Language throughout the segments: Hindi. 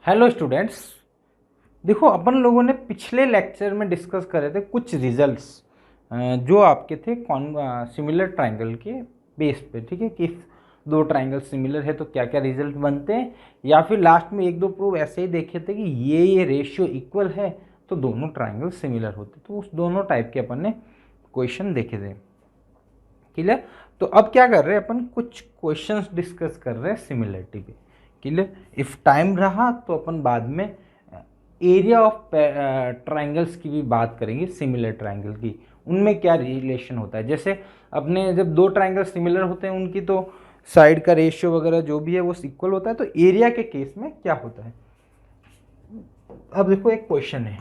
Hello students. देखो अपन लोगों ने पिछले लेक्चर में डिस्कस करे थे कुछ रिजल्ट्स जो आपके थे सिमिलर ट्रायंगल के बेस पे। ठीक है कि दो ट्रायंगल सिमिलर है तो क्या क्या रिजल्ट बनते हैं, या फिर लास्ट में एक दो प्रूफ ऐसे ही देखे थे कि ये रेशियो इक्वल है तो दोनों ट्रायंगल सिमिलर होते। तो उस दोनों टाइप के अपन ने क्वेश्चन देखे थे। क्लियर। तो अब क्या कर रहे हैं अपन, कुछ क्वेश्चंस डिस्कस कर रहे हैं सिमिलरिटी पे। क्लियर। इफ टाइम रहा तो अपन बाद में एरिया ऑफ ट्रायंगल्स की भी बात करेंगे, सिमिलर ट्रायंगल की, उनमें क्या रिलेशन होता है। जैसे अपने जब दो ट्रायंगल सिमिलर होते हैं उनकी तो साइड का रेशियो वगैरह जो भी है वो इक्वल होता है, तो एरिया के केस में क्या होता है। अब देखो एक क्वेश्चन है,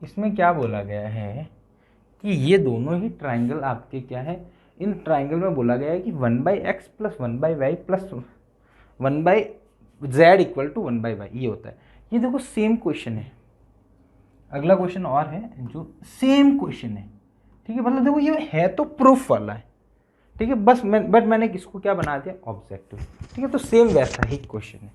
इसमें क्या बोला गया है कि ये दोनों ही ट्रायंगल आपके क्या है, इन ट्रायंगल में बोला गया है कि 1/x plus 1/y plus 1/z equal to 1/y ये होता है। ये देखो सेम क्वेश्चन है। अगला क्वेश्चन और है जो सेम क्वेश्चन है। ठीक है, मतलब देखो ये है तो प्रूफ वाला है। ठीक है, बट मैंने किसको क्या बना दिया, ऑब्जेक्टिव। ठीक है, तो सेम वैसा ही क्वेश्चन है।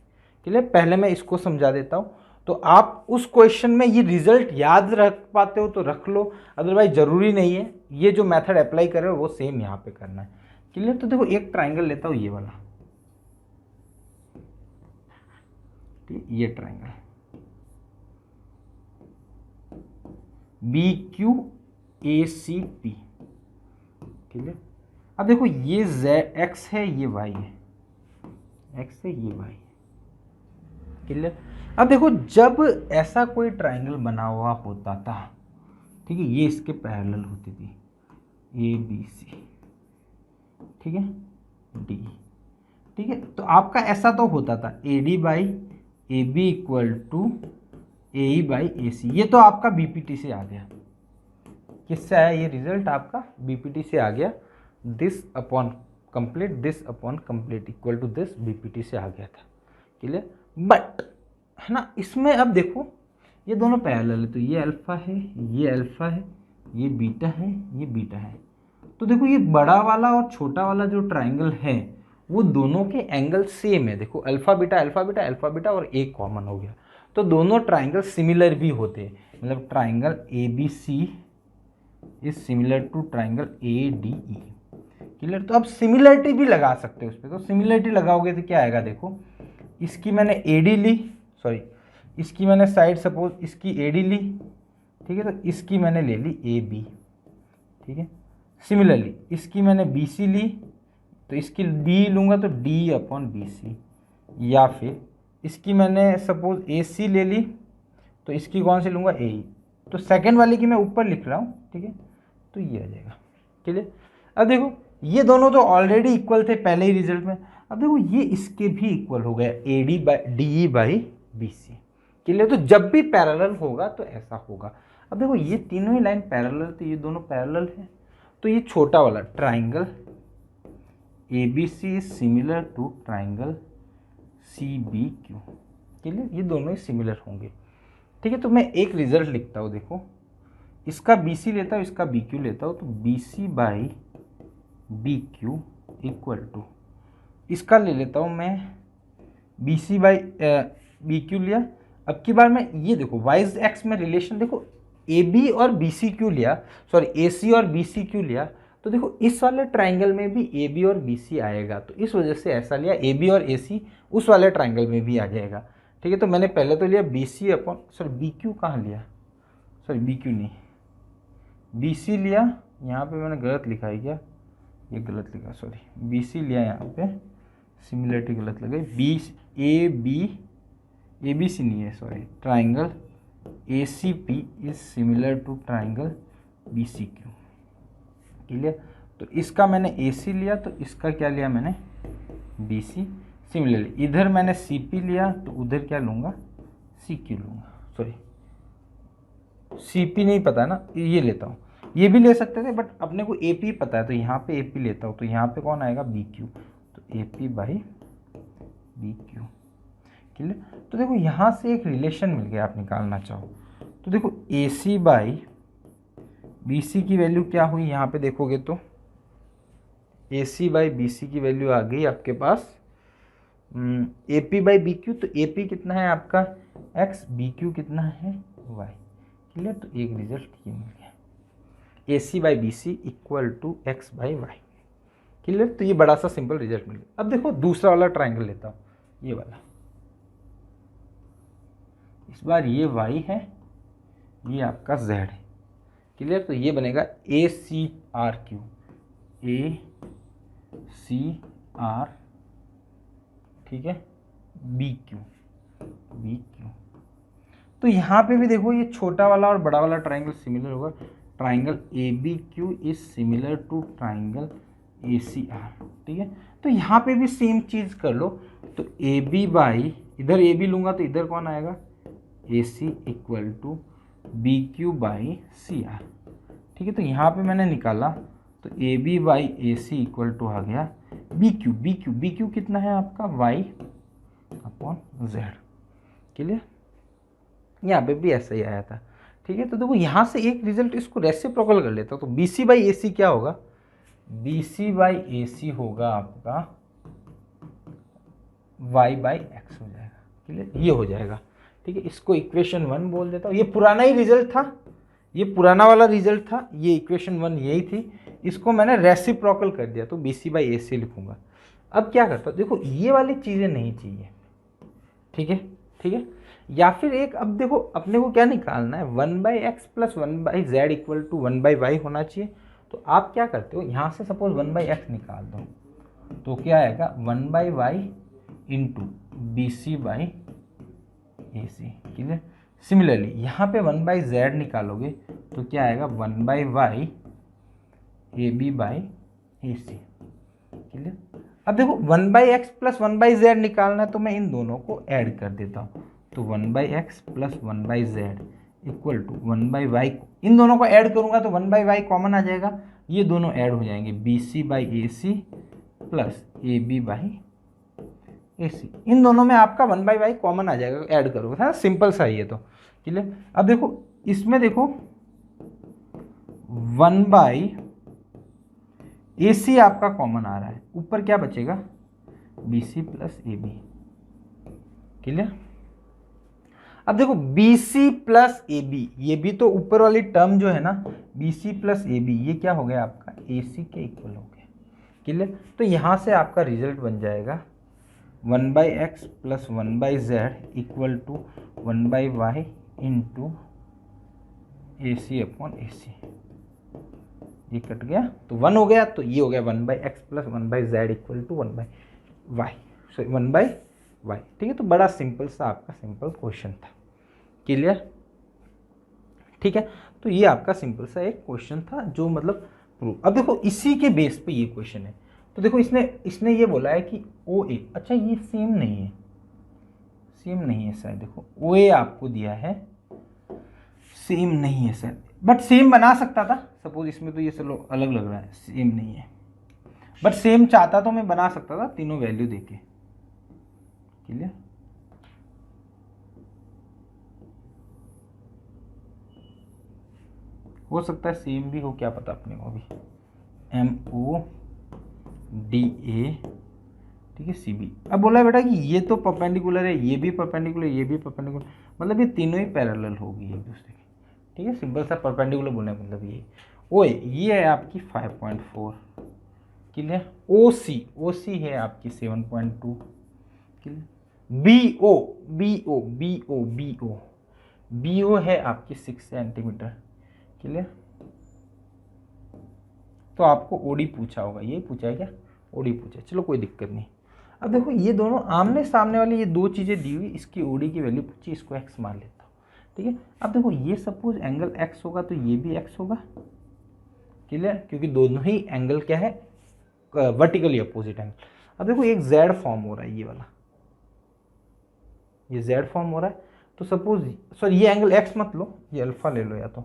क्लियर। पहले मैं इसको समझा देता हूँ, तो आप उस क्वेश्चन में ये रिजल्ट याद रख पाते हो तो रख लो, अदरवाइज जरूरी नहीं है। ये जो मेथड अप्लाई कर रहे हो वो सेम यहाँ पे करना है। क्लियर। तो देखो एक ट्राइंगल लेता हूँ, ये वाला, ये triangle B Q A C P. Clear. अब देखो ये एक्स है, ये वाई है, एक्स है, ये वाई। क्लियर। अब देखो जब ऐसा कोई ट्राइंगल बना हुआ होता था, ठीक है, ये इसके पैरेलल होती थी, ए बी सी, ठीक है, डी। ठीक है, तो आपका ऐसा तो होता था A D by A B equal to A E by A C. ये तो आपका बीपीटी से आ गया। किससे आया ये रिजल्ट, आपका बीपीटी से आ गया। This upon complete, this upon complete equal to this, BPT से आ गया था। क्लियर। बट है ना, इसमें अब देखो ये दोनों पैरेलल है, तो ये अल्फा है, ये अल्फा है, ये बीटा है, ये बीटा है। तो देखो ये बड़ा वाला और छोटा वाला जो ट्राइंगल है वो दोनों के एंगल सेम है। देखो alpha beta alpha beta alpha beta और एक कॉमन हो गया, तो दोनों ट्राइंगल सिमिलर भी होते हैं। मतलब triangle A B C is similar to triangle A D E. Clear. तो अब सिमिलरिटी भी लगा सकते हो उस पर। तो सिमिलरिटी लगाओगे तो क्या आएगा, देखो इसकी मैंने ए डी ली, सॉरी इसकी मैंने साइड सपोज इसकी ए डी ली, ठीक है, तो इसकी मैंने ले ली ए बी। ठीक है, सिमिलरली इसकी मैंने बी सी ली, तो इसकी डी लूँगा तो डी अपॉन बी सी। या फिर इसकी मैंने सपोज ए सी ले ली, तो इसकी कौन सी लूँगा, ए ई। तो सेकेंड वाले की मैं ऊपर लिख रहा हूँ, ठीक है, तो ये आ जाएगा। क्लियर। अब देखो ये दोनों तो ऑलरेडी इक्वल थे पहले ही रिजल्ट में। अब देखो ये इसके भी इक्वल हो गया, A D by D E by B C. Clear. तो जब भी पैरेलल होगा तो ऐसा होगा। अब देखो ये तीनों ही लाइन पैरेलल, तो ये दोनों पैरेलल है, तो ये छोटा वाला triangle A B C is similar to triangle C B Q. Clear. ये दोनों ही सिमिलर होंगे। ठीक है, तो मैं एक रिजल्ट लिखता हूँ। देखो इसका बी सी लेता हूँ, इसका बी क्यू लेता हूँ, तो B C by B Q equal to, इसका ले लेता हूँ मैं B C by B Q लिया। अब की बार मैं ये देखो वाइज एक्स में रिलेशन देखो, ए बी और बी सी क्यू लिया, सॉरी ए सी और बी सी क्यू लिया, तो देखो इस वाले ट्राइंगल में भी ए बी और बी सी आएगा, तो इस वजह से ऐसा लिया, ए बी और ए सी उस वाले ट्राइंगल में भी आ जाएगा। ठीक है, तो मैंने पहले तो लिया B C upon, sorry B Q कहाँ लिया, सॉरी बी क्यू नहीं, बी सी लिया, यहाँ पे मैंने गलत लिखा है क्या, ये गलत लिखा, सॉरी बी सी लिया, यहाँ पे सिमिलरिटी गलत लग गई, बी ए बी सी नहीं है, sorry triangle A C P is similar to triangle B C Q. Clear. तो इसका मैंने ए सी लिया, तो इसका क्या लिया मैंने, बी सी। सिमिलरली इधर मैंने सी पी लिया, तो उधर क्या लूँगा, सी क्यू लूँगा, सॉरी सी पी नहीं पता ना, ये लेता हूँ। ये भी ले सकते थे बट अपने को ए पी पता है, तो यहाँ पे ए पी लेता हूँ, तो यहाँ पे कौन आएगा, बी क्यू, तो A P by B Q. Clear. तो देखो यहाँ से एक रिलेशन मिल गया, आप निकालना चाहो तो देखो ए सी बाई बी सी की वैल्यू क्या हुई, यहाँ पे देखोगे तो ए सी बाई बी सी की वैल्यू आ गई आपके पास A P by B Q, तो ए पी कितना है आपका एक्स, बी क्यू कितना है वाई। क्लियर, तो एक रिजल्ट ये मिल गया, A C by B C equal to X by Y. Clear, तो ये बड़ा सा सिंपल रिजल्ट मिल गया। अब देखो दूसरा वाला ट्राइंगल लेता हूँ, ये वाला, इस बार ये y है, ये आपका z है। क्लियर, तो ये बनेगा ए C are Q, A C R, ठीक है, बी क्यू, बी क्यू। तो यहाँ पे भी देखो ये छोटा वाला और बड़ा वाला ट्राइंगल सिमिलर होगा। Triangle A B Q is similar to triangle A C R, ठीक है। तो यहाँ पे भी सेम चीज़ कर लो, तो ए बी बाई, इधर ए बी लूँगा तो इधर कौन आएगा, A C equal to B Q by C R, ठीक है। तो यहाँ पे मैंने निकाला, तो A B by A C equal to आ गया B Q, B Q, B Q कितना है आपका वाई अपॉन जेड। क्लियर, यहाँ पे भी ऐसा ही आया था, ठीक है। तो देखो यहाँ से एक रिजल्ट इसको रेसिप्रोकल कर लेता हूँ, तो बी सी बाई ए सी क्या होगा, बी सी बाई ए सी होगा आपका वाई बाई एक्स हो जाएगा। क्लियर, ये हो जाएगा, ठीक है। इसको इक्वेशन 1 बोल देता हूँ, ये पुराना ही रिजल्ट था, ये पुराना वाला रिजल्ट था, ये इक्वेशन 1 यही थी, इसको मैंने रेसिप्रोकल कर दिया, तो बी सी बाई ए सी लिखूंगा। अब क्या करता हूँ, देखो ये वाली चीज़ें नहीं चाहिए, ठीक है, ठीक है। या फिर एक, अब देखो अपने को क्या निकालना है, 1/x plus 1/z equal to 1/y होना चाहिए। तो आप क्या करते हो, यहाँ से सपोज 1/x निकाल दो, तो क्या आएगा 1/y into B C by A C. Clear, similarly यहाँ पे 1/z निकालोगे तो क्या आएगा 1/y A B by A C. Clear, अब देखो 1/x प्लस 1/z निकालना है, तो मैं इन दोनों को ऐड कर देता हूँ, तो 1/x plus 1/z equal to 1/y, इन दोनों को ऐड करूँगा तो 1/y कॉमन आ जाएगा, ये दोनों ऐड हो जाएंगे, B C by A C plus A B by A C, इन दोनों में आपका 1/y कॉमन आ जाएगा, ऐड करोगे, है सिंपल सा ही है। तो क्लियर, अब देखो इसमें देखो 1/, ए सी आपका कॉमन आ रहा है, ऊपर क्या बचेगा B C plus A B. Clear, अब देखो B C plus A B, ये भी तो ऊपर वाली टर्म जो है ना, B C plus A B, ये क्या हो गया आपका ए सी के इक्वल हो गया। क्लियर, तो यहाँ से आपका रिजल्ट बन जाएगा 1/x plus 1/z equal to 1/y into A C upon A C, ये कट गया तो 1 हो गया, तो ये हो गया 1/x plus 1/z equal to 1/y, sorry 1/y, ठीक है। तो बड़ा सिंपल सा आपका सिंपल क्वेश्चन था। क्लियर, ठीक है। तो ये आपका सिंपल सा एक क्वेश्चन था जो मतलब प्रूव। अब देखो इसी के बेस पे ये क्वेश्चन है, तो देखो इसने ये बोला है कि ओ ए, अच्छा ये सेम नहीं है, सेम नहीं है शायद, देखो ओ ए आपको दिया है, सेम नहीं है शायद, बट सेम बना सकता था, सपोज इसमें तो ये चलो अलग लग रहा है, सेम नहीं है, बट सेम चाहता तो मैं बना सकता था तीनों वैल्यू देके। क्लियर, हो सकता है सेम भी हो, क्या पता अपने को अभी, एम ओ डी ए, ठीक है, सी बी। अब बोला है बेटा कि ये तो परपेंडिकुलर है, ये भी परपेंडिकुलर, ये भी परपेंडिकुलर, मतलब ये तीनों ही पैरेलल होगी एक दूसरे की, ठीक है। सिंपल सा परपेंडिकुलर बोलने का मतलब ये ओए, ये है आपकी 5.4। क्लियर, ओ सी है आपकी 7.2। क्लियर, बी ओ है आपकी 6 सेंटीमीटर। क्लियर, तो आपको ओडी पूछा होगा, यही पूछा है क्या, ओडी पूछा, चलो कोई दिक्कत नहीं। अब देखो ये दोनों आमने सामने वाली ये दो चीज़ें दी हुई, इसकी ओडी की वैल्यू पूछी, इसको एक्स मान लेता हूँ, ठीक है। अब देखो ये सपोज एंगल एक्स होगा तो ये भी एक्स होगा। क्लियर, क्योंकि दोनों ही एंगल क्या है, वर्टिकली अपोजिट एंगल। अब देखो एक जेड फॉर्म हो रहा है, ये वाला, ये जेड फॉर्म हो रहा है, तो सपोज सॉरी ये एंगल एक्स मत लो, ये अल्फा ले लो, या तो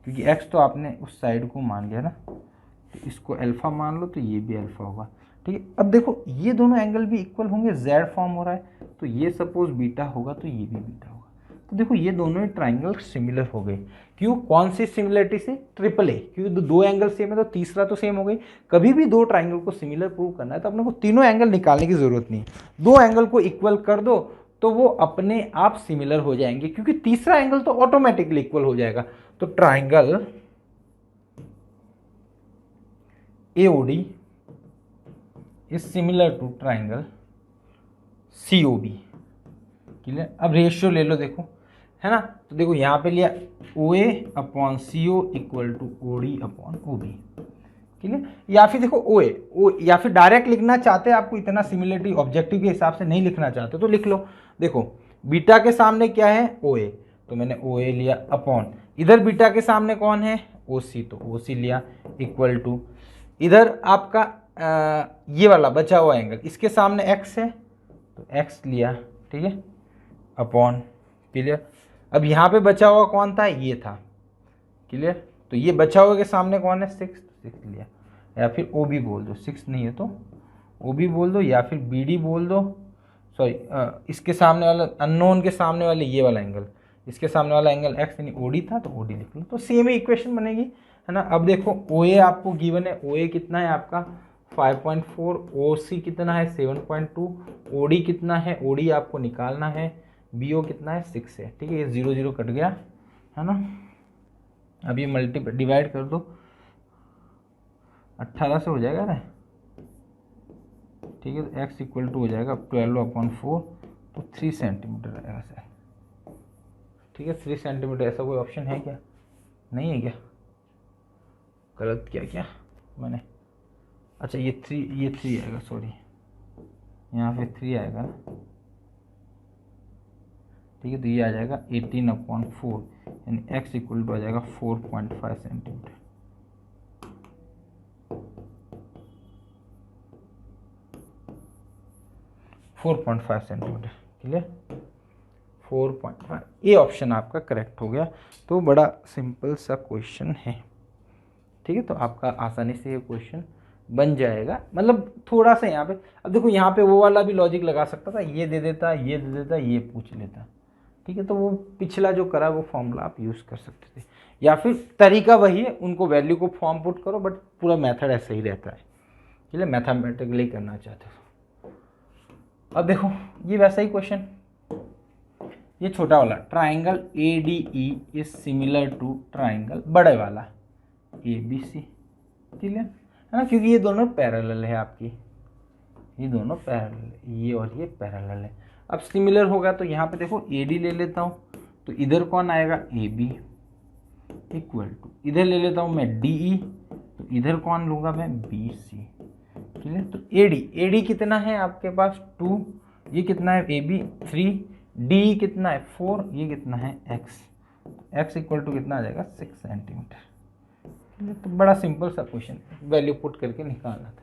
क्योंकि एक्स तो आपने उस साइड को मान लिया ना, तो इसको अल्फा मान लो, तो ये भी अल्फा होगा, ठीक है। अब देखो ये दोनों एंगल भी इक्वल होंगे, जेड फॉर्म हो रहा है, तो ये सपोज बीटा होगा तो ये भी बीटा होगा, तो देखो ये दोनों ही ट्राइंगल सिमिलर हो गए। क्यों? कौन सी सिमिलरिटी से? ट्रिपल ए, क्योंकि दो एंगल सेम है तो तीसरा तो सेम हो गई। कभी भी दो ट्राइंगल को सिमिलर प्रूव करना है तो अपने को तीनों एंगल निकालने की जरूरत नहीं, दो एंगल को इक्वल कर दो तो वो अपने आप सिमिलर हो जाएंगे, क्योंकि तीसरा एंगल तो ऑटोमेटिकली इक्वल हो जाएगा। तो triangle AOD is similar to triangle COB। Clear? अब रेशियो ले लो, देखो है ना, तो देखो यहाँ पे लिया OA upon CO equal to OD upon OB। Clear? या फिर देखो या फिर डायरेक्ट लिखना चाहते हैं, आपको इतना सिमिलरिटी ऑब्जेक्टिव के हिसाब से नहीं लिखना चाहते तो लिख लो। देखो बीटा के सामने क्या है? OA, तो मैंने OA लिया अपॉन, इधर बीटा के सामने कौन है? OC, तो OC लिया इक्वल टू, इधर आपका ये वाला बचा हुआ एंगल, इसके सामने x है तो x लिया, ठीक है, अपॉन। क्लियर? अब यहाँ पे बचा हुआ कौन था? ये था। क्लियर? तो ये बचा हुआ के सामने कौन है? 6, तो 6 लिया। या फिर OB बोल दो, 6 नहीं है तो OB बोल दो, या फिर BD बोल दो, सॉरी इसके सामने वाला अननोन के सामने वाले ये वाला एंगल, इसके सामने वाला एंगल x यानी OD था तो OD लिख लो, तो सेम ही इक्वेशन बनेगी, है ना। अब देखो OA आपको गिवन है, OA कितना है आपका 5.4, OC कितना है 7.2, OD कितना है, OD आपको निकालना है, BO कितना है 6 है, ठीक है। ये 0 0 कट गया, है ना। अब ये डिवाइड कर दो, 18 से हो जाएगा ना, ठीक है। तो x इक्वल टू हो जाएगा 12/4, तो 3 सेंटीमीटर आएगा सर, ठीक है। 3 सेंटीमीटर, ऐसा कोई ऑप्शन है क्या? नहीं है क्या? गलत किया क्या मैंने? अच्छा ये 3 आएगा, सॉरी यहाँ पे 3 आएगा ना, ठीक है। तो ये आ जाएगा 18/4, यानी x इक्वल टू आ जाएगा 4.5 सेंटीमीटर। क्लियर? 4.5, ये ऑप्शन आपका करेक्ट हो गया। तो बड़ा सिंपल सा क्वेश्चन है, ठीक है। तो आपका आसानी से ये क्वेश्चन बन जाएगा, मतलब थोड़ा सा यहाँ पे, अब देखो यहाँ पे वो वाला भी लॉजिक लगा सकता था, ये दे देता, ये दे देता, ये पूछ लेता, ठीक है। तो वो पिछला जो करा वो फॉर्मूला आप यूज़ कर सकते थे, या फिर तरीका वही है, उनको वैल्यू को फॉर्म पुट करो, बट पूरा मेथड ऐसा ही रहता है, इसलिए मैथमेटिकली करना चाहते हो। अब देखो ये वैसा ही क्वेश्चन, ये छोटा वाला triangle ADE is similar to triangle बड़े वाला ABC। क्लियर है ना, क्योंकि ये दोनों पैरेलल है आपकी, ये दोनों पैरेलल, ये और ये पैरेलल है। अब सिमिलर होगा तो यहाँ पे देखो AD ले लेता हूँ, तो इधर कौन आएगा? AB इक्वल टू, इधर ले लेता हूँ मैं DE, तो इधर कौन लूँगा मैं? BC। क्लियर? तो AD कितना है आपके पास? 2, ये कितना है? AB 3, DE कितना है? 4, ये कितना है? x इक्वल टू कितना आ जाएगा? 6 सेंटीमीटर। तो बड़ा सिंपल सा क्वेश्चन, वैल्यू पुट करके निकालना था।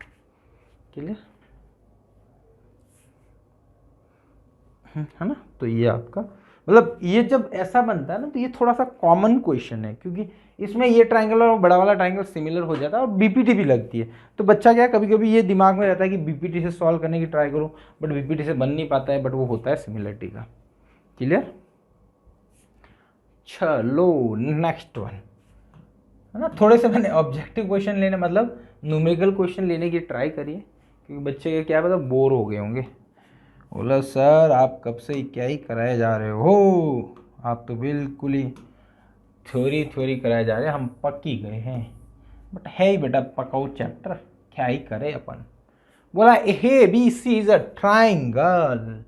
क्लियर है ना। तो ये आपका मतलब ये जब ऐसा बनता है ना तो ये थोड़ा सा कॉमन क्वेश्चन है, क्योंकि इसमें ये ट्राइंगल और बड़ा वाला ट्राइंगल सिमिलर हो जाता है और बीपीटी भी लगती है। तो बच्चा क्या कभी कभी ये दिमाग में रहता है कि बीपीटी से सॉल्व करने की ट्राई करो, बट बीपीटी से बन नहीं पाता है, बट वो होता है सिमिलरिटी का। क्लियर? चलो नेक्स्ट वन, है ना। थोड़े से मैंने ऑब्जेक्टिव क्वेश्चन लेने मतलब न्यूमेरिकल क्वेश्चन लेने की ट्राई करिए, क्योंकि बच्चे के क्या पता बोर हो गए होंगे, बोला सर आप कब से क्या ही कराए जा रहे हो, आप तो बिल्कुल ही थ्योरी कराए जा रहे हैं, हम पक ही गए हैं। बट है ही बेटा पकाओ चैप्टर, क्या ही करे अपन। बोला ABC is a triangle,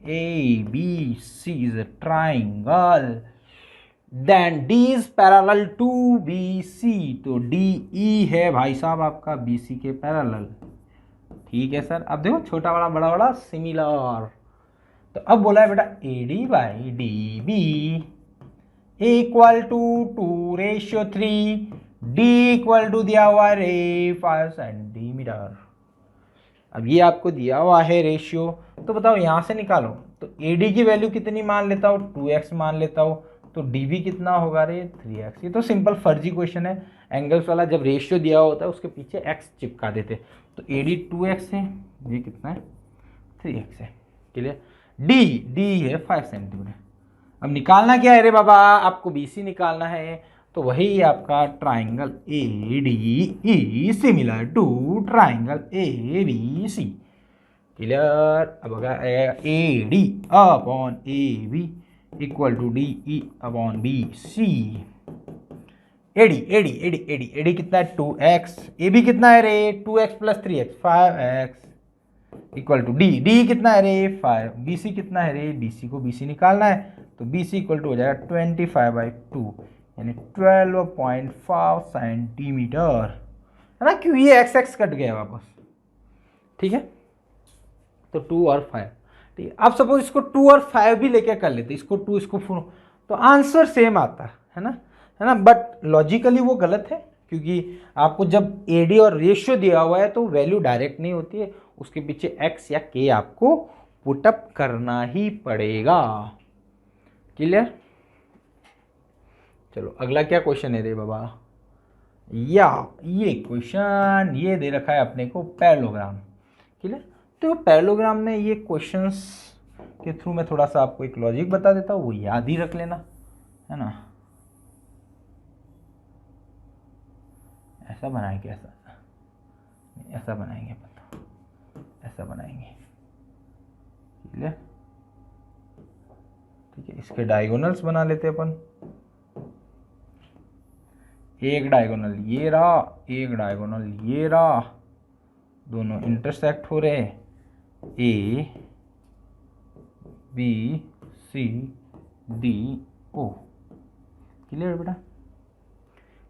ABC is a triangle, then D is parallel to BC, तो DE है भाई साहब आपका BC के पैरेलल। ठीक है सर। अब देखो छोटा वाला बड़ा वाला सिमिलर, तो अब बोला है बेटा AD/DB equal to 2:3, D equal to दिया हुआ है 5 सेंटीमीटर। अब ये आपको दिया हुआ है रेशियो, तो बताओ यहां से निकालो, तो AD की वैल्यू कितनी मान लेता हूँ? 2x मान लेता हूँ, तो DB कितना होगा रे? 3x। ये तो सिंपल फर्जी क्वेश्चन है, एंगल्स वाला जब रेशियो दिया होता है उसके पीछे x चिपका देते। तो AD 2x है, ये कितना है? 3x है। क्लियर? D है 5 सेंटीमीटर। अब निकालना क्या है रे बाबा, आपको BC निकालना है, तो वही आपका triangle ADE similar to triangle ABC। Clear. अब अगर AD upon AB equal to DE upon BC। AD कितना है 2x, AB कितना है रे 2x plus 3x 5x equal to D कितना है रे 5, BC कितना है रे, BC को BC निकालना है, तो BC इक्वल टू हो जाएगा 25/2 यानी 12.5 सेंटीमीटर, है ना, क्यों ये x कट गया वापस। ठीक है, तो 2 और 5। ठीक है, अब सपोज इसको 2 और 5 भी लेके कर लेते, इसको 2 इसको 4, तो आंसर सेम आता है ना, बट लॉजिकली वो गलत है, क्योंकि आपको जब एडी और रेशियो दिया हुआ है तो वैल्यू डायरेक्ट नहीं होती है, उसके पीछे एक्स या के आपको पुटअप करना ही पड़ेगा। क्लियर। चलो अगला क्या क्वेश्चन है रे बाबा, या ये क्वेश्चन ये दे रखा है अपने को पैरेललोग्राम। क्लियर। तो पैरेललोग्राम में ये क्वेश्चंस के थ्रू मैं थोड़ा सा आपको एक लॉजिक बता देता हूँ, वो याद ही रख लेना, है ना। ऐसा बनाएंगे, ऐसा बनाएंगे, पता ऐसा बनाएंगे। क्लियर। ठीक है, इसके डायगोनल्स बना लेते अपन, एक डायगोनल ये रहा, एक डायगोनल ये रहा, दोनों इंटरसेक्ट हो रहे, A B C D O। Clear बेटा।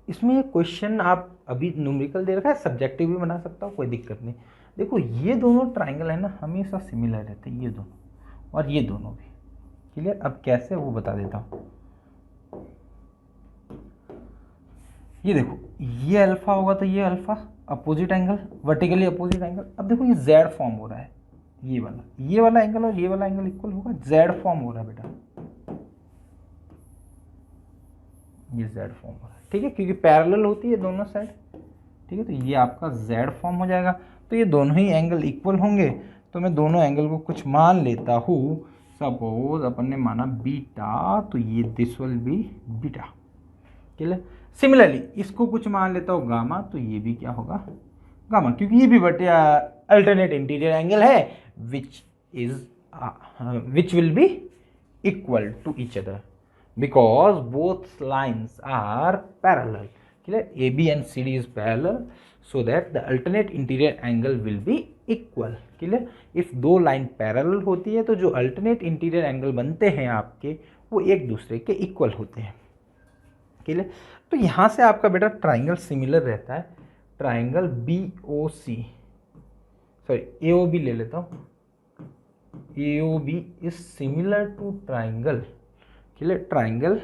इसमें क्वेश्चन आप अभी न्यूमेरिकल दे रखा है, सब्जेक्टिव भी बना सकता हूँ, कोई दिक्कत नहीं। देखो ये दोनों ट्राइंगल है ना, हमेशा सिमिलर रहते हैं, ये दोनों और ये दोनों भी। क्लियर। अब कैसे वो बता देता हूँ। ये देखो ये अल्फा होगा तो ये alpha opposite angle, vertically opposite angle. अब देखो ये जेड फॉर्म हो रहा है, ये वाला एंगल और ये वाला एंगल इक्वल होगा, जेड फॉर्म हो रहा है बेटा, ये जेड फॉर्म हो रहा है। ठीक है, क्योंकि पैरेलल होती है दोनों साइड। ठीक है, तो ये आपका जेड फॉर्म हो जाएगा, तो ये दोनों ही एंगल इक्वल होंगे, तो मैं दोनों एंगल को कुछ मान लेता हूँ। सपोज अपन ने माना बीटा, तो ये this will be beta. Clear. Similarly इसको कुछ मान लेता हूँ गामा, तो ये भी क्या होगा गामा, क्योंकि ये भी बटे अल्टरनेट इंटीरियर एंगल है which will be equal to each other because both lines are parallel. Clear. AB and CD is parallel, so that the alternate interior angle will be equal. Clear. if दो लाइन पैरेलल होती है तो जो अल्टरनेट इंटीरियर एंगल बनते हैं आपके वो एक दूसरे के इक्वल होते हैं। क्लियर। तो यहाँ से आपका बेटा ट्राइंगल सिमिलर रहता है, ट्राइंगल BOC सॉरी AOB ले लेता हूँ, AOB is similar to triangle. Clear. Triangle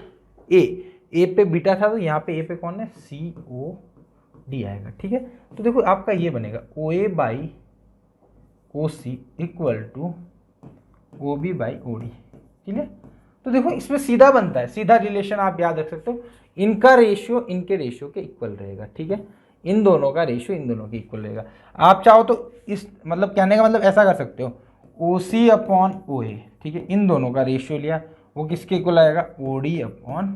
A पे बीटा था तो यहाँ पे ए पे कौन है COD आएगा। ठीक है, तो देखो आपका ये बनेगा OA by OC equal to OB by OD। Clear. तो देखो इसमें सीधा बनता है, सीधा रिलेशन आप याद रख सकते हो, इनका रेशियो इनके रेशियो के इक्वल रहेगा। ठीक है, इन दोनों का रेशियो इन दोनों के इक्वल रहेगा। आप चाहो तो इस मतलब कहने का मतलब ऐसा कर सकते हो, OC अपॉन OA। ठीक है, इन दोनों का रेशियो लिया, वो किसके इक्वल आएगा OD अपॉन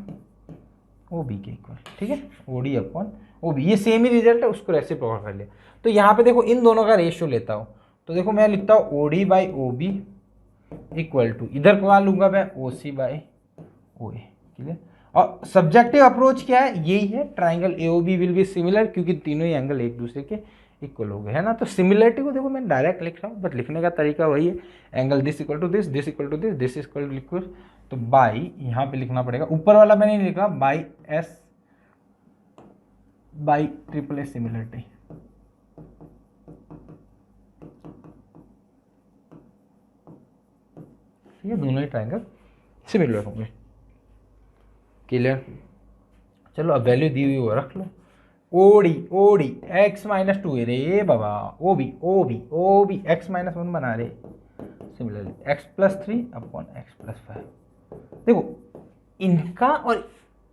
OB के इक्वल। ठीक है, OD अपॉन OB, ये सेम ही रिजल्ट है, उसको रेसिप्रोकल कर लिया। तो यहाँ पे देखो इन दोनों का रेशियो लेता हूँ, तो देखो मैं लिखता हूँ OD by OB equal to, इधर क्या लूँगा मैं OC बाई OA। क्लियर। और सब्जेक्टिव अप्रोच क्या है, यही है, triangle AOB will be similar, क्योंकि तीनों ही एंगल एक दूसरे के इक्वल हो गए, है ना। तो सिमिलरिटी को देखो मैं डायरेक्ट लिख रहा हूँ, बट लिखने का तरीका वही है, angle this equal to this, this equal to this, this equal to equal, तो बाई यहाँ पे लिखना पड़ेगा, ऊपर वाला मैंने नहीं लिखा, by S by triple S similarity. ये दोनों ही ट्राइंगल सिमिलर होंगे। क्लियर। चलो अब वैल्यू दी हुई वो रख लो, OD x माइनस 2 रे बाबा, OB x माइनस 1 बना रहे, similarly x plus 3 upon x plus 5। देखो इनका और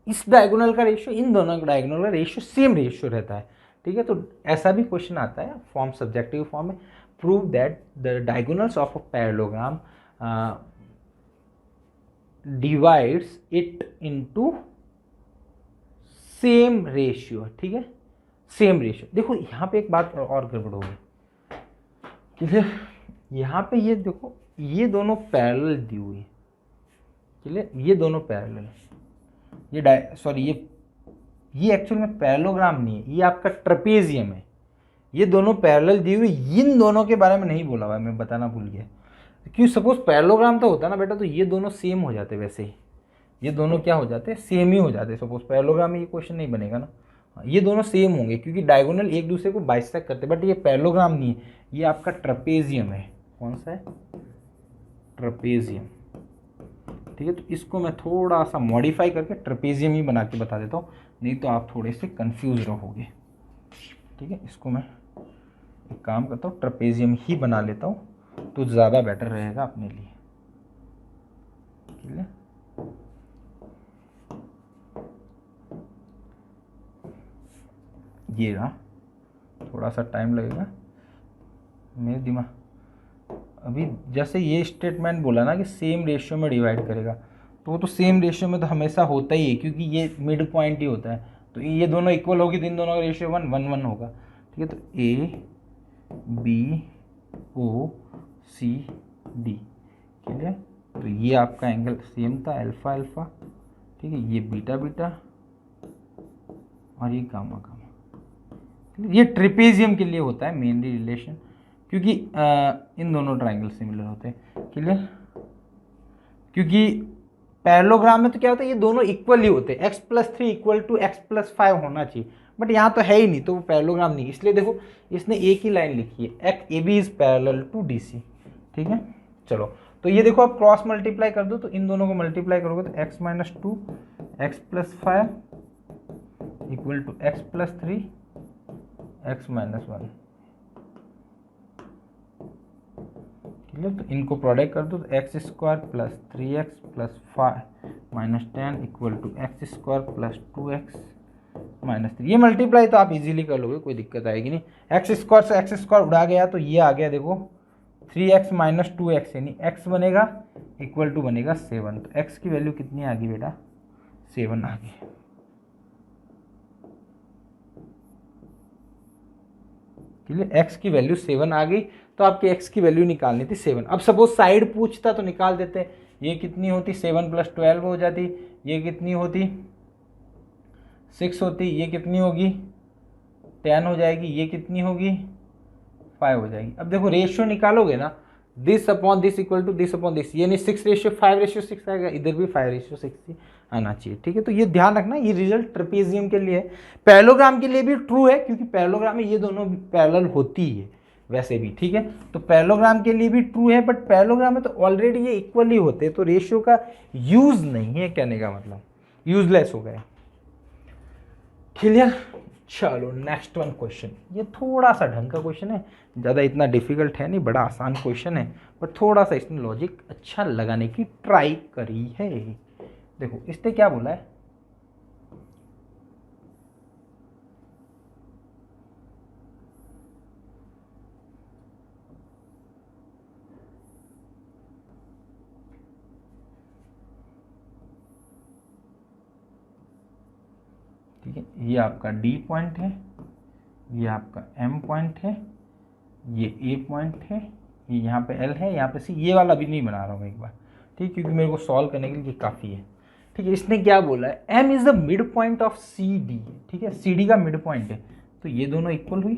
इस डायगोनल का रेशियो, इन दोनों का डायगोनल का रेशियो सेम रेशियो रहता है। ठीक है, तो ऐसा भी क्वेश्चन आता है फॉर्म, सब्जेक्टिव फॉर्म में, prove that the diagonals of a parallelogram divides it into same ratio, ठीक है, सेम रेशियो। देखो यहाँ पे एक बात और गड़बड़ हो गई, क्लियर, यहाँ पे ये देखो ये दोनों पैरेलल दी हुई है, क्लियर, ये दोनों पैरेलल, ये सॉरी ये एक्चुअल में पैरेललोग्राम नहीं है, ये आपका ट्रेपेजियम है। ये दोनों पैरेलल दी हुई, इन दोनों के बारे में नहीं बोला हुआ है, मैं बताना भूल गया। क्यों, सपोज पैरेललोग्राम तो होता ना बेटा, तो ये दोनों सेम हो जाते, वैसे ही ये दोनों क्या हो जाते हैं, सेम ही हो जाते। सपोज पैरेललोग्राम में ये क्वेश्चन नहीं बनेगा ना, ये दोनों सेम होंगे क्योंकि डायगोनल एक दूसरे को बाइसेक्ट करते, बट ये पैरेललोग्राम नहीं है, ये आपका ट्रेपेजियम है। कौन सा है, ट्रेपेजियम, ठीक है। तो इसको मैं थोड़ा सा मॉडिफाई करके ट्रेपेजियम ही बना के बता देता हूँ, नहीं तो आप थोड़े से कंफ्यूज रहोगे, ठीक है। इसको मैं एक काम करता हूँ, ट्रेपेजियम ही बना लेता हूँ तो ज़्यादा बेटर रहेगा अपने लिए, ठीक है। ये रहा, थोड़ा सा टाइम लगेगा, मेरे दिमाग अभी जैसे ये स्टेटमेंट बोला ना कि सेम रेशियो में डिवाइड करेगा, तो वो तो सेम रेशियो में तो हमेशा होता ही है क्योंकि ये मिड पॉइंट ही होता है। तो ये दोनों इक्वल होगी तो इन दोनों का रेशियो 1 1 1 होगा, ठीक है। तो A B O C D, clear. तो ये आपका एंगल सेम था, अल्फा अल्फा, ठीक है, ये बीटा बीटा और ये गामा गामा। ये ट्रेपेजियम के लिए होता है मेनली रिलेशन, क्योंकि इन दोनों ट्राइंगल सिमिलर होते हैं, क्लियर। क्योंकि पैरेललोग्राम में तो क्या होता है, ये दोनों इक्वल ही होते हैं, x+3 इक्वल टू x+5 होना चाहिए, बट यहाँ तो है ही नहीं, तो वो पैरेललोग्राम नहीं। इसलिए देखो इसने एक ही लाइन लिखी है, A B is parallel to D C, ठीक है। चलो तो ये देखो आप क्रॉस मल्टीप्लाई कर दो, तो इन दोनों को मल्टीप्लाई करोगे तो x-2 x+5 equal to x+3 x-1, ठीक है। तो इनको प्रोडक्ट कर दो तो x² plus 3x plus 5 minus 10 equal to x² plus 2x minus 3। ये मल्टीप्लाई तो आप इजीली कर लोगे, कोई दिक्कत आएगी नहीं। x² से x² उड़ा गया तो ये आ गया देखो 3x माइनस 2x, यानी x बनेगा इक्वल टू बनेगा 7। तो x की वैल्यू कितनी आ गई बेटा, 7 आ गई, क्लियर। x की वैल्यू 7 आ गई, तो आपके x की वैल्यू निकालनी थी 7। अब सपोज साइड पूछता तो निकाल देते, ये कितनी होती 7 + 12 हो जाती, ये कितनी होती 6 होती, ये कितनी होगी 10 हो जाएगी, ये कितनी होगी 5 हो जाएगी। अब देखो रेशियो निकालोगे ना, this upon this equal to this upon this, यानी 6:5:6 आएगा, इधर भी 5:6 ही आना चाहिए, ठीक है। तो ये ध्यान रखना, ये रिजल्ट ट्रेपेजियम के लिए है, पैरेललोग्राम के लिए भी ट्रू है क्योंकि पैरेललोग्राम में ये दोनों पैरेलल होती है वैसे भी, ठीक है। तो पैरेललोग्राम के लिए भी ट्रू है, बट पैरेललोग्राम में तो ऑलरेडी ये इक्वल ही होते हैं, तो रेशियो का यूज नहीं है, कहने का मतलब यूजलेस हो गया, क्लियर। चलो नेक्स्ट वन क्वेश्चन, ये थोड़ा सा ढंग का क्वेश्चन है, ज़्यादा इतना डिफिकल्ट है नहीं, बड़ा आसान क्वेश्चन है, पर थोड़ा सा इसने लॉजिक अच्छा लगाने की ट्राई करी है। देखो इसने क्या बोला है, ठीक है, ये आपका डी पॉइंट है, ये आपका एम पॉइंट है, ये ए पॉइंट है, ये यहाँ पे एल है, यहाँ पे सी। ये वाला भी नहीं बना रहा हूँ एक बार, ठीक, क्योंकि मेरे को सॉल्व करने के लिए काफ़ी है, ठीक है। इसने क्या बोला है, M is the mid point of C D, ठीक है, सी डी का मिड पॉइंट है, तो ये दोनों इक्वल हुई,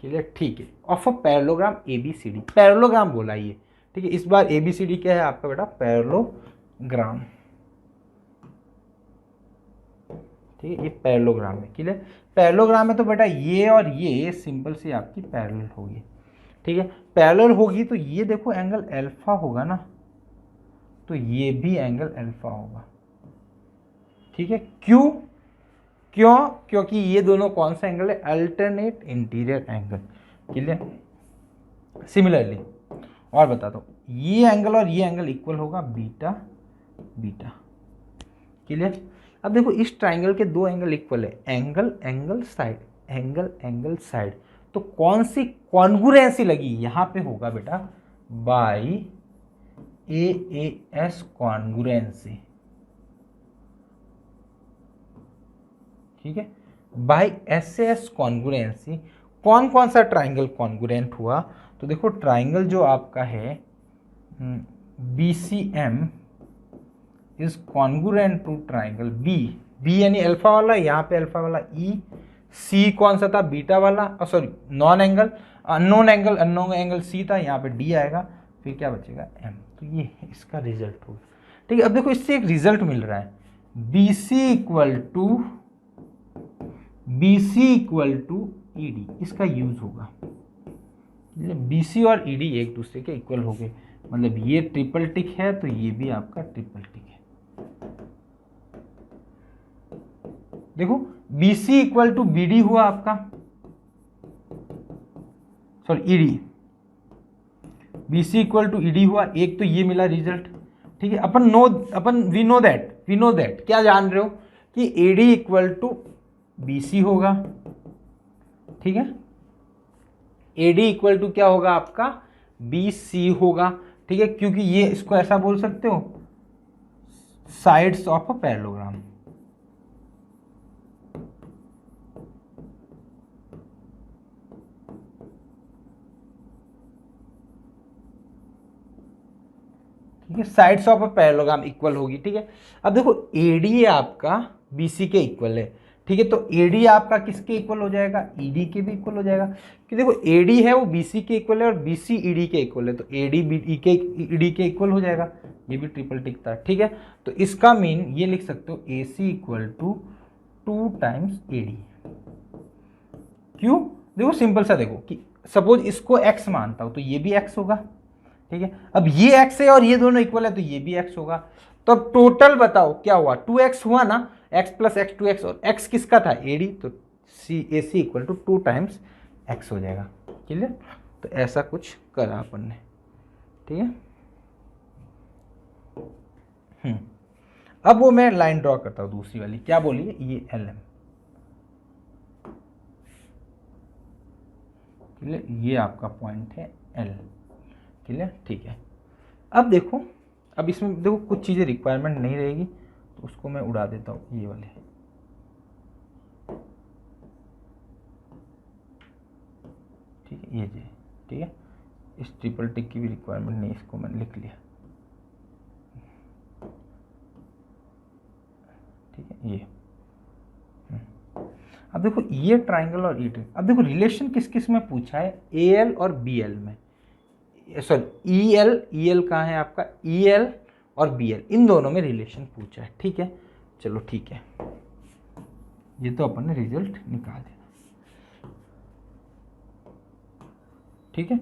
क्लियर, ठीक है। Of a parallelogram A B C D, parallelogram बोला ये, ठीक है। इस बार ए बी सी डी क्या है आपका बेटा, पैरेललोग्राम, ठीक है, ये पैरेललोग्राम है, क्लियर। पैरेललोग्राम में तो बेटा ये और ये सिंपल सी आपकी पैरेलल होगी, ठीक है। पैरेलल होगी तो ये देखो एंगल अल्फा होगा ना, तो ये भी एंगल अल्फा होगा, ठीक है। क्यों, क्योंकि ये दोनों कौन सा एंगल है, alternate interior angle, clear. Similarly और बता दो, ये एंगल और ये एंगल इक्वल होगा बीटा बीटा, क्लियर। अब देखो इस ट्राइंगल के दो एंगल इक्वल है, angle angle side, angle angle side, तो कौन सी कॉन्ग्रुएंसी लगी यहाँ पे होगा बेटा, बाई AAS कॉन्ग्रुएंसी, ठीक है, बाय SAS कॉन्ग्रुएंसी कौन कौन सा ट्राइंगल कॉन्ग्रुएंट हुआ? तो देखो ट्राइंगल जो आपका है BCM is congruent to triangle B यानी अल्फा वाला, यहाँ पे अल्फा वाला सी कौन सा था? बीटा वाला, sorry known angle unknown angle C था, यहाँ पे डी आएगा, फिर क्या बचेगा एम। तो ये इसका रिजल्ट होगा, ठीक है। अब देखो इससे एक रिजल्ट मिल रहा है, BC इक्वल टू ED, इसका यूज होगा। BC और ED एक दूसरे के इक्वल हो गए, मतलब ये ट्रिपल टिक है तो ये भी आपका ट्रिपल टिक है। देखो BC इक्वल टू BD हुआ आपका, sorry ED, BC equal to ED हुआ, एक तो ये मिला रिजल्ट, ठीक है। वी नो दैट क्या जान रहे हो कि AD इक्वल टू BC होगा, ठीक है। AD इक्वल टू क्या होगा आपका? BC होगा, ठीक है, क्योंकि ये इसको ऐसा बोल सकते हो साइड्स ऑफ अ पैरेललोग्राम, ठीक है, sides of a parallelogram equal होगी, ठीक है। अब देखो AD आपका BC के इक्वल है, ठीक है, तो AD आपका किसके इक्वल हो जाएगा? ED के भी इक्वल हो जाएगा, कि देखो AD है वो BC के इक्वल है और BC ED के इक्वल है, तो AD ED के इक्वल हो जाएगा, ये भी ट्रिपल टिक था, ठीक है। तो इसका मीन ये लिख सकते हो AC equal to 2 times AD। क्यों? देखो सिंपल सा, देखो कि सपोज इसको x मानता हूं तो ये भी x होगा, ठीक है। अब ये x है और ये दोनों इक्वल है तो ये भी x होगा, तो अब टोटल बताओ क्या हुआ? 2x हुआ ना, x प्लस x 2x, और x किसका था? AD, तो AC equal to 2 times x हो जाएगा, क्लियर। तो ऐसा कुछ करा अपन ने, ठीक है। अब वो मैं लाइन ड्रॉ करता हूं दूसरी वाली, क्या बोलिए? ये LM, क्लियर, ये आपका पॉइंट है L, क्लियर, ठीक है। अब देखो, अब इसमें देखो कुछ चीज़ें रिक्वायरमेंट नहीं रहेगी तो उसको मैं उड़ा देता हूँ, ये वाले, ठीक है, ये ठीक है, इस ट्रिपल टिक की भी रिक्वायरमेंट नहीं, इसको मैंने लिख लिया, ठीक है, ये। अब देखो ये ट्राइंगल और ये ट्राइंगल, अब देखो रिलेशन किस किस में पूछा है? AL और BL में, सॉरी EL कहाँ है आपका? EL और BL, इन दोनों में रिलेशन पूछा है, ठीक है। चलो ठीक है, ये तो अपन ने रिजल्ट निकाल दिया, ठीक है।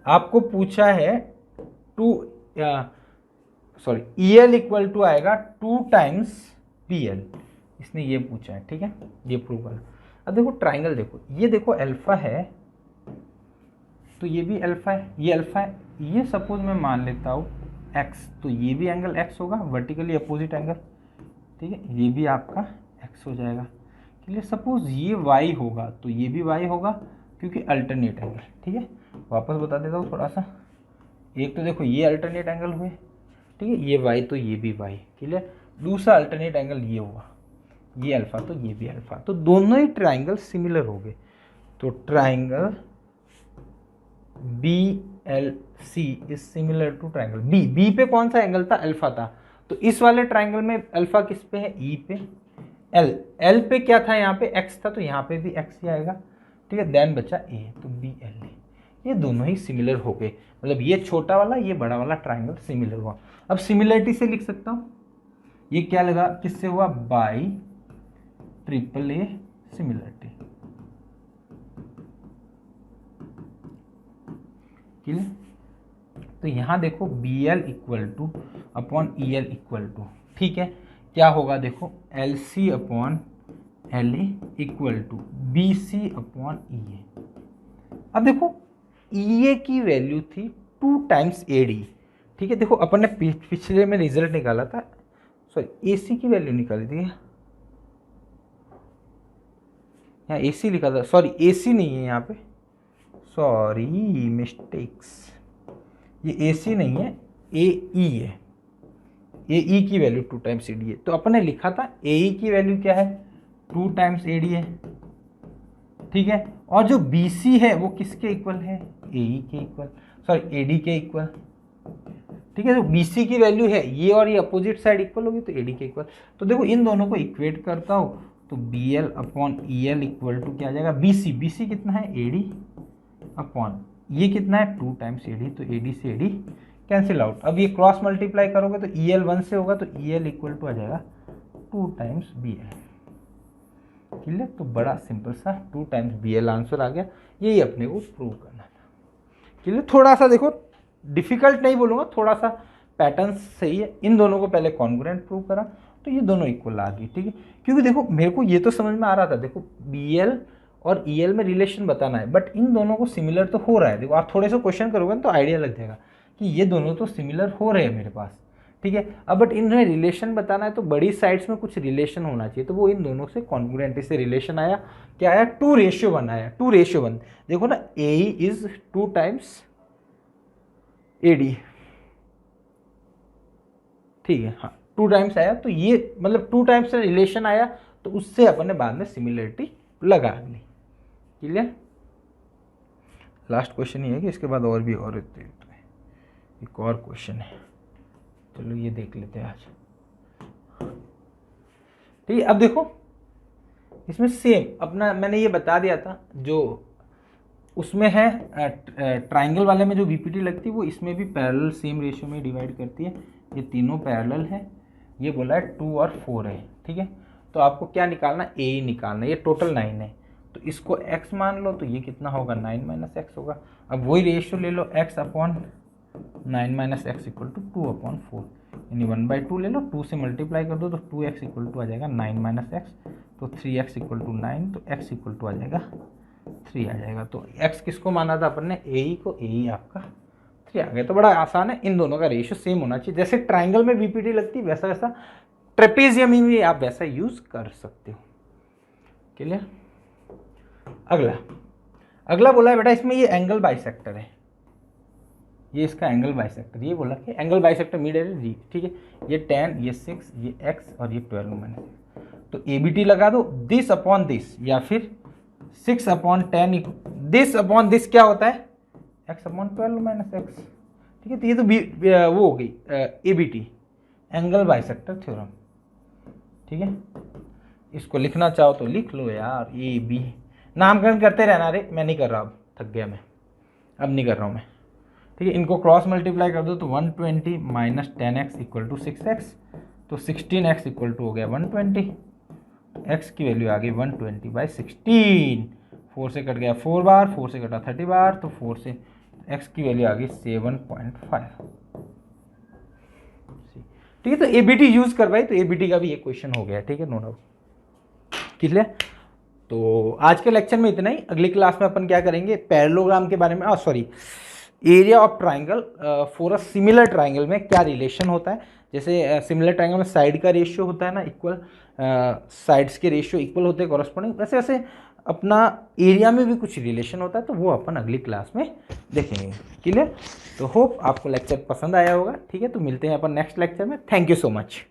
आपको पूछा है EL इक्वल टू आएगा 2 टाइम्स BL, इसने ये पूछा है, ठीक है, ये प्रूव करना। अब देखो ट्राइंगल, देखो ये देखो अल्फा है तो ये भी अल्फा है, ये अल्फा है, ये सपोज मैं मान लेता हूँ x, तो ये भी एंगल x होगा, वर्टिकली अपोजिट एंगल, ठीक है, ये भी आपका x हो जाएगा, क्लियर। सपोज ये y होगा तो ये भी y होगा, क्योंकि अल्टरनेट एंगल, ठीक है। वापस बता देता हूँ थोड़ा सा, एक तो देखो ये अल्टरनेट एंगल हुए, ठीक है, ये y तो ये भी y, क्लियर। दूसरा अल्टरनेट एंगल ये हुआ, ये अल्फा तो ये भी अल्फा, तो दोनों ही ट्राइंगल सिमिलर हो गए, तो triangle BLC is similar to triangle B पे कौन सा एंगल था? अल्फा था, तो इस वाले ट्राइंगल में अल्फा किस पे है? E पे। L पे क्या था? यहाँ पे x था, तो यहाँ पे भी x ही आएगा, ठीक है। देन बचा A, तो BL, ये दोनों ही सिमिलर हो गए, मतलब ये छोटा वाला ये बड़ा वाला ट्राइंगल सिमिलर हुआ। अब सिमिलरिटी से लिख सकता हूँ, ये क्या लगा? किससे हुआ? By triple A similarity, clear. तो यहाँ देखो BL equal to upon EL equal to, ठीक है, क्या होगा? देखो LC upon LA equal to BC upon EA। अब देखो EA की वैल्यू थी 2 टाइम्स AD, ठीक है। देखो अपन ने पिछले में रिजल्ट निकाला था, सॉरी AC की वैल्यू निकाली थी, यहाँ AC लिखा था, सॉरी AC नहीं है यहाँ पे, सॉरी मिस्टेक्स, ये AC नहीं है, ए ई है, ए ई की वैल्यू 2 टाइम्स ए डी है, तो अपन ने लिखा था ए ई की वैल्यू क्या है 2 टाइम्स ए डी है, ठीक है। और जो बी सी है वो किसके इक्वल है, ए ई के इक्वल, सॉरी ए डी के इक्वल, ठीक है। तो बी सी की वैल्यू है ये और ये अपोजिट साइड इक्वल होगी तो ए डी के इक्वल। तो देखो इन दोनों को इक्वेट करता हूँ तो B L upon E L equal to क्या आ जाएगा, बी सी कितना है ए डी अपॉन ये कितना है 2 टाइम्स ए डी, तो ए डी से ए डी कैंसिल आउट। अब ये क्रॉस मल्टीप्लाई करोगे तो ई एल 1 से होगा तो ई एल इक्वल टू आ जाएगा 2 टाइम्स बी एल, क्लियर। तो बड़ा सिंपल सा 2 टाइम्स बी एल आंसर आ गया, यही अपने को प्रूव करना था, क्लियर। थोड़ा सा देखो डिफिकल्ट नहीं बोलूँगा, थोड़ा सा पैटर्न सही है। इन दोनों को पहले कॉन्ग्रुएंट प्रूव करा तो ये दोनों इक्वल आ गई, ठीक है। क्योंकि देखो मेरे को ये तो समझ में आ रहा था, देखो बी एल और ई एल में रिलेशन बताना है, बट इन दोनों को सिमिलर तो हो रहा है। देखो आप थोड़े से क्वेश्चन करोगे ना तो आइडिया लग जाएगा कि ये दोनों तो सिमिलर हो रहे हैं मेरे पास, ठीक है। अब बट इनमें रिलेशन बताना है तो बड़ी साइड्स में कुछ रिलेशन होना चाहिए, तो वो इन दोनों से कॉन्ग्रुएंट से रिलेशन आया, क्या आया 2:1 आया, 2:1। देखो ना ए इज 2 टाइम्स ए डी, ठीक है, हाँ 2 टाइम्स आया, तो ये मतलब 2 टाइम्स से रिलेशन आया तो उससे अपन ने बाद में सिमिलरिटी लगा ली, क्लियर। लास्ट क्वेश्चन ये है कि इसके बाद और भी और एक और क्वेश्चन है, चलो ये देख लेते हैं आज, ठीक है। अब देखो इसमें सेम अपना मैंने ये बता दिया था, जो उसमें है ट्राइंगल वाले में जो वीपीटी लगती है वो इसमें भी पैरेलल सेम रेशियो में डिवाइड करती है। ये तीनों पैरेलल है, ये बोला है 2 और 4 है, ठीक है। तो आपको क्या निकालना, ए निकालना, ये टोटल 9 है, तो इसको x मान लो तो ये कितना होगा 9 माइनस एक्स होगा। अब वही रेशियो ले लो x upon 9 minus x equal to 2/4, यानी 1/2 ले लो, 2 से मल्टीप्लाई कर दो तो 2x इक्वल टू आ जाएगा 9 माइनस एक्स, तो 3x इक्वल टू 9, तो x इक्वल टू आ जाएगा 3 आ जाएगा। तो x किसको माना था अपन ने, ए को, ए आपका 3 आ गया। तो बड़ा आसान है, इन दोनों का रेशियो सेम होना चाहिए, जैसे ट्राइंगल में बीपीटी लगती है वैसा वैसा ट्रेपेजियम में भी आप वैसा यूज कर सकते हो, क्लियर। अगला बोला है बेटा इसमें ये एंगल बाइसेक्टर है, ये इसका एंगल बाइसेक्टर, ये बोला कि एंगल बाइसेक्टर मिड है जी, ठीक है। ये 10, ये 6, ये x और ये 12 माइनस, तो ए बी टी लगा दो, दिस अपॉन दिस या फिर 6/10, दिस अपॉन दिस क्या होता है x/12 माइनस एक्स, ठीक है। तो ये तो वो हो गई A B T angle bisector theorem, ठीक है। इसको लिखना चाहो तो लिख लो यार, ए बी नामकरण करते रहना रे, मैं नहीं कर रहा, अब थक गया मैं, अब नहीं कर रहा हूँ मैं, ठीक है। इनको क्रॉस मल्टीप्लाई कर दो तो 120 minus 10x equal to 6x, तो 16x इक्वल टू हो गया 120, x की वैल्यू आ गई 120/16, 4 से कट गया 4 बार, 4 से कटा 30 बार, तो 4 से x की वैल्यू आ गई 7.5, ठीक है। तो एबीटी यूज करवाई, तो एबीटी का भी एक क्वेश्चन हो गया, ठीक है, नो डाउट, क्लियर। तो आज के लेक्चर में इतना ही। अगली क्लास में अपन क्या करेंगे, पैरेललोग्राम के बारे में, sorry area of triangle for a similar triangle में क्या रिलेशन होता है। जैसे सिमिलर ट्राइंगल में साइड का रेशियो होता है ना इक्वल, साइड्स के रेशियो इक्वल होते हैं कॉरस्पॉन्डिंग, वैसे वैसे अपना एरिया में भी कुछ रिलेशन होता है, तो वो अपन अगली क्लास में देखेंगे, क्लियर। तो होप आपको लेक्चर पसंद आया होगा, ठीक है। तो मिलते हैं अपन नेक्स्ट लेक्चर में, थैंक यू सो मच।